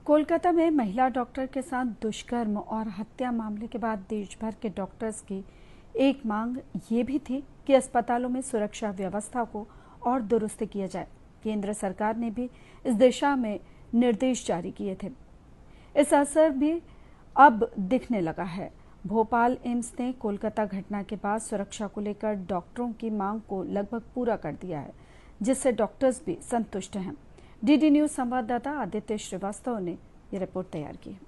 कोलकाता में महिला डॉक्टर के साथ दुष्कर्म और हत्या मामले के बाद देश भर के डॉक्टर्स की एक मांग ये भी थी कि अस्पतालों में सुरक्षा व्यवस्था को और दुरुस्त किया जाए। केंद्र सरकार ने भी इस दिशा में निर्देश जारी किए थे। इस असर भी अब दिखने लगा है। भोपाल एम्स ने कोलकाता घटना के बाद सुरक्षा को लेकर डॉक्टरों की मांग को लगभग पूरा कर दिया है, जिससे डॉक्टर्स भी संतुष्ट हैं। डीडी न्यूज संवाददाता आदित्य श्रीवास्तव ने ये रिपोर्ट तैयार की।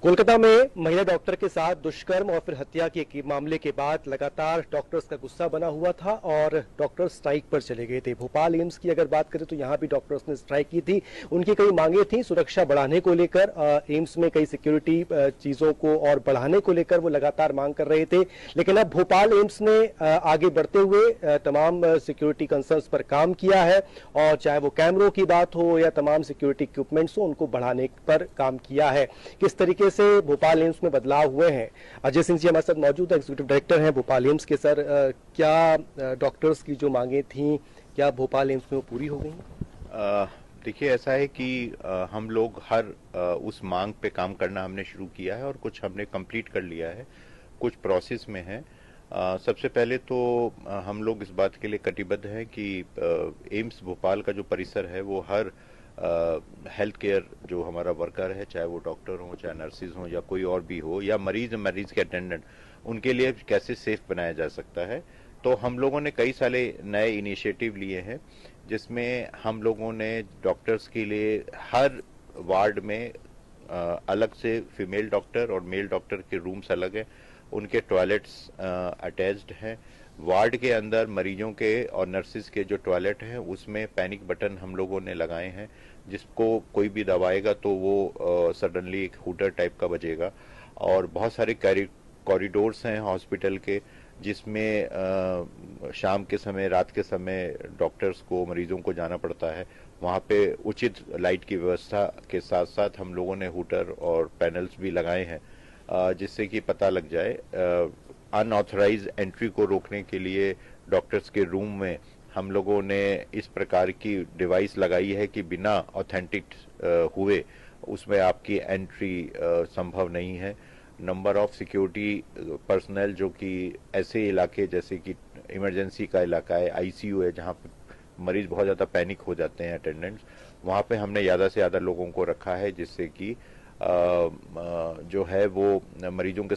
कोलकाता में महिला डॉक्टर के साथ दुष्कर्म और फिर हत्या के मामले के बाद लगातार डॉक्टर्स का गुस्सा बना हुआ था और डॉक्टर्स स्ट्राइक पर चले गए थे। भोपाल एम्स की अगर बात करें तो यहाँ भी डॉक्टर्स ने स्ट्राइक की थी। उनकी कई मांगे थी सुरक्षा बढ़ाने को लेकर, एम्स में कई सिक्योरिटी चीजों को और बढ़ाने को लेकर वो लगातार मांग कर रहे थे। लेकिन अब भोपाल एम्स ने आगे बढ़ते हुए तमाम सिक्योरिटी कंसर्न्स पर काम किया है और चाहे वो कैमरों की बात हो या तमाम सिक्योरिटी इक्विपमेंट्स हो, उनको बढ़ाने पर काम किया है। किस तरीके से भोपाल एम्स में बदलाव हुए हैं, अजय सिंह जी हमारे साथ मौजूद है, एग्जीक्यूटिव डायरेक्टर हैं भोपाल एम्स के। सर, क्या डॉक्टर्स की जो मांगे थी क्या भोपाल एम्स में वो पूरी हो गई? देखिए, ऐसा है कि हम लोग हर उस मांग पे काम करना हमने शुरू किया है और कुछ हमने कंप्लीट कर लिया है, कुछ प्रोसेस में है। सबसे पहले तो हम लोग इस बात के लिए कटिबद्ध हैं कि एम्स भोपाल का जो परिसर है वो हर हेल्थ केयर जो हमारा वर्कर है, चाहे वो डॉक्टर हो, चाहे नर्सिस हो या कोई और भी हो, या मरीज के अटेंडेंट, उनके लिए कैसे सेफ बनाया जा सकता है। तो हम लोगों ने कई सारे नए इनिशिएटिव लिए हैं, जिसमें हम लोगों ने डॉक्टर्स के लिए हर वार्ड में अलग से फीमेल डॉक्टर और मेल डॉक्टर के रूम्स अलग हैं, उनके टॉयलेट्स अटैच्ड हैं। वार्ड के अंदर मरीजों के और नर्सिस के जो टॉयलेट हैं उसमें पैनिक बटन हम लोगों ने लगाए हैं, जिसको कोई भी दबाएगा तो वो सडनली एक हूटर टाइप का बजेगा। और बहुत सारे कॉरिडोर्स हैं हॉस्पिटल के, जिसमें शाम के समय, रात के समय डॉक्टर्स को, मरीजों को जाना पड़ता है। वहाँ पे उचित लाइट की व्यवस्था के साथ साथ हम लोगों ने हूटर और पैनल्स भी लगाए हैं, जिससे कि पता लग जाए। अनऑथराइज एंट्री को रोकने के लिए डॉक्टर्स के रूम में हम लोगों ने इस प्रकार की डिवाइस लगाई है कि बिना ऑथेंटिक हुए उसमें आपकी एंट्री संभव नहीं है। नंबर ऑफ सिक्योरिटी पर्सनल जो कि ऐसे इलाके जैसे कि इमरजेंसी का इलाका है, आईसीयू है, जहाँ पे मरीज बहुत ज़्यादा पैनिक हो जाते हैं अटेंडेंट्स, वहाँ पे हमने ज़्यादा से ज़्यादा लोगों को रखा है, जिससे कि जो है वो मरीजों के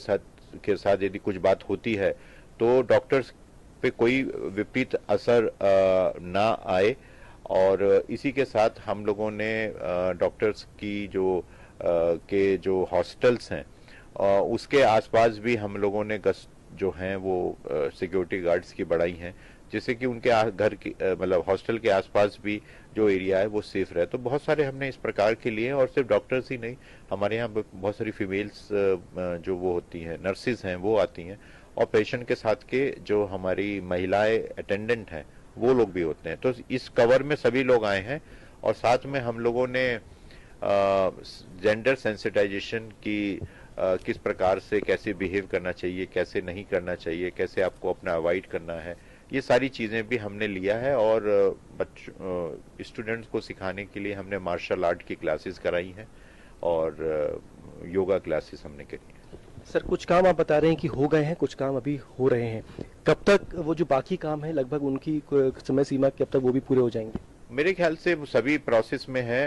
साथ यदि कुछ बात होती है तो डॉक्टर्स पे कोई विपरीत असर ना आए। और इसी के साथ हम लोगों ने डॉक्टर्स की जो हॉस्टल्स हैं उसके आसपास भी हम लोगों ने गश्त जो हैं वो सिक्योरिटी गार्ड्स की बढ़ाई हैं, जिससे कि उनके घर की मतलब हॉस्टल के आसपास भी जो एरिया है वो सेफ रहे। तो बहुत सारे हमने इस प्रकार के लिए, और सिर्फ डॉक्टर्स ही नहीं, हमारे यहाँ बहुत सारी फीमेल्स जो वो होती हैं, नर्सिस हैं, वो आती हैं, और पेशेंट के साथ के जो हमारी महिलाएं अटेंडेंट हैं वो लोग भी होते हैं। तो इस कवर में सभी लोग आए हैं। और साथ में हम लोगों ने जेंडर सेंसिटाइजेशन की किस प्रकार से कैसे बिहेव करना चाहिए, कैसे नहीं करना चाहिए, कैसे आपको अपना अवॉइड करना है, ये सारी चीज़ें भी हमने लिया है। और स्टूडेंट्स को सिखाने के लिए हमने मार्शल आर्ट की क्लासेस कराई हैं और योगा क्लासेस हमने करी हैं। सर, कुछ काम आप बता रहे हैं कि हो गए हैं, कुछ काम अभी हो रहे हैं। कब तक वो जो बाकी काम है, लगभग उनकी समय सीमा कब तक वो भी पूरे हो जाएंगे? मेरे ख्याल से सभी प्रोसेस में है।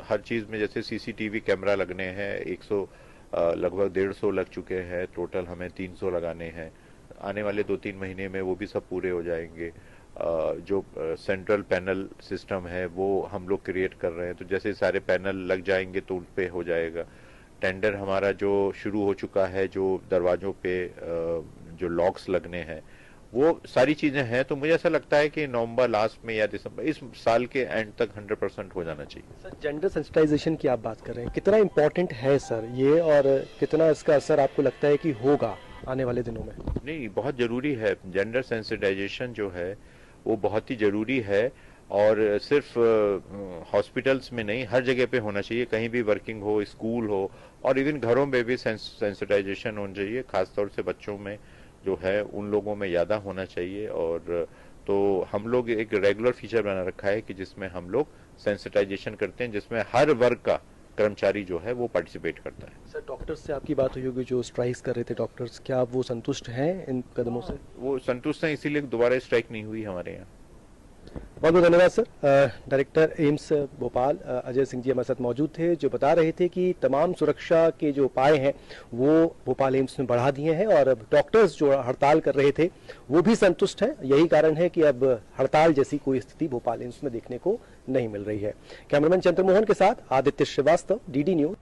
हर चीज़ में जैसे सीसीटीवी कैमरा लगने हैं, 100 लगभग 150 लग चुके हैं, टोटल हमें 300 लगाने हैं। आने वाले 2-3 महीने में वो भी सब पूरे हो जाएंगे। जो सेंट्रल पैनल सिस्टम है वो हम लोग क्रिएट कर रहे हैं, तो जैसे सारे पैनल लग जाएंगे तो उन पे हो जाएगा। टेंडर हमारा जो शुरू हो चुका है, जो दरवाजों पे जो लॉक्स लगने हैं, वो सारी चीजें हैं। तो मुझे ऐसा लगता है कि नवंबर लास्ट में या दिसंबर इस साल के एंड तक 100% हो जाना चाहिए। सर, जेंडर सेंसिटाइजेशन की आप बात कर रहे हैं, कितना इम्पोर्टेंट है सर ये, और कितना इसका असर आपको लगता है कि होगा आने वाले दिनों में? नहीं, बहुत जरूरी है। जेंडर सेंसिटाइजेशन जो है वो बहुत ही जरूरी है, और सिर्फ हॉस्पिटल्स में नहीं, हर जगह पे होना चाहिए। कहीं भी वर्किंग हो, स्कूल हो, और इवन घरों में भी सेंसिटाइजेशन होना चाहिए। खासतौर से बच्चों में जो है उन लोगों में ज़्यादा होना चाहिए। और तो हम लोग एक रेगुलर फीचर बना रखा है कि जिसमें हम लोग सेंसिटाइजेशन करते हैं, जिसमें हर वर्ग का कर्मचारी जो है वो पार्टिसिपेट करता है। सर, डॉक्टर्स से आपकी बात हुई होगी जो स्ट्राइक्स कर रहे थे डॉक्टर्स, क्या आप वो संतुष्ट हैं इन कदमों से? वो संतुष्ट हैं, इसीलिए दोबारा स्ट्राइक नहीं हुई हमारे यहाँ। बहुत बहुत धन्यवाद सर। डायरेक्टर एम्स भोपाल अजय सिंह जी हमारे साथ मौजूद थे, जो बता रहे थे कि तमाम सुरक्षा के जो उपाय हैं वो भोपाल एम्स में बढ़ा दिए हैं और अब डॉक्टर्स जो हड़ताल कर रहे थे वो भी संतुष्ट हैं। यही कारण है कि अब हड़ताल जैसी कोई स्थिति भोपाल एम्स में देखने को नहीं मिल रही है। कैमरामैन चंद्रमोहन के साथ आदित्य श्रीवास्तव, DD न्यूज।